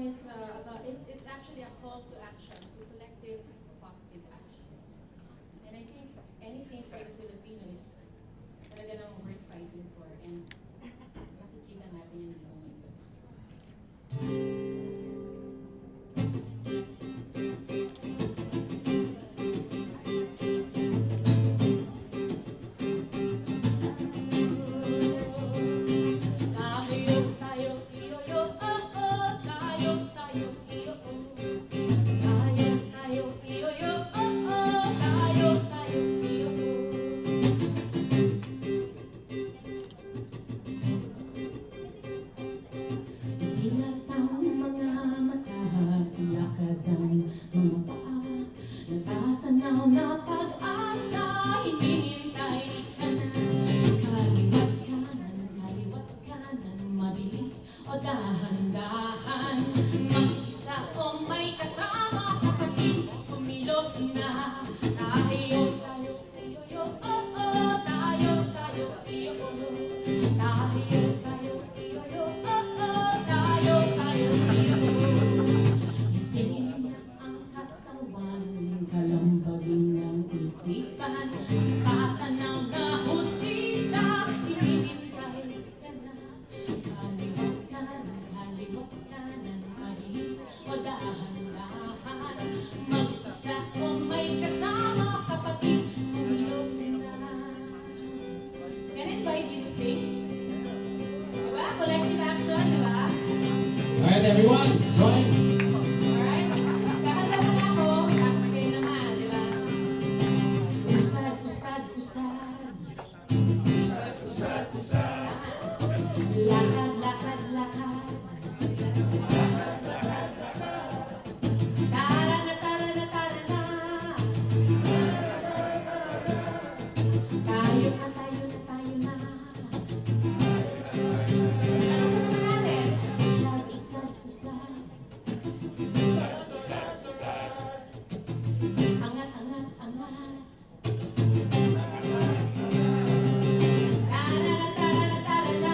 is about, it's actually a call to action, to collective positive action. And I think anything for the Filipino is talaga namang worth fighting for, and makikita natin yun in a moment. Natatanaw na pag-asa, hinihintay ka na. Kaliwat kanan, mabilis o dahan-dahan. Mag-isa o may kasama, kapatid, kumilos na. Tayo, iyo, tayo, iyo. Tayo, iyo, tayo, iyo. Isingin na ang katawan, kalambagin ng isipan, tatanaw na hustisya, hinihintay ka na. Kaliwat kanan, mabilis o dahan-dahan. Mag-isa o may kasama, kapatid, kumilos na. Can I invite you to sing? Diba? Collective action, diba? Alright, everyone, join. Alright? Dahan-dahan ako, tapos kayo naman, diba? Usad, usad, usad. Lakad, lakad, lakad. Tara na, tara na, tara na. Tayo na, tayo na, tayo na. Nakasan naman natin. Usad, usad, usad. Angat, angat, angat. Tara na, tara na, tara na.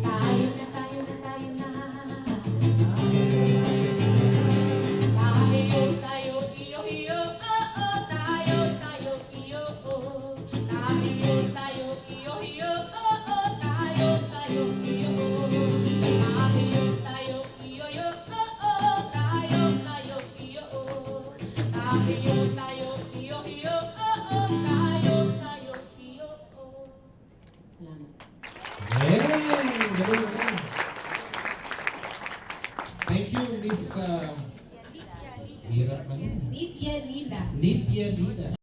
Tayo na, tayo na, tayo na. Tayo, iyo, iyo, tayo, iyo, tayo, iyo, iyo, tayo, iyo. Tayo, iyo, iyo, tayo, iyo. Tayo, iyo, iyo, tayo, iyo. Salamat. Hey, galing, galing. Thank you, Miss hirap man. Nitya Lila. Nitya Lila.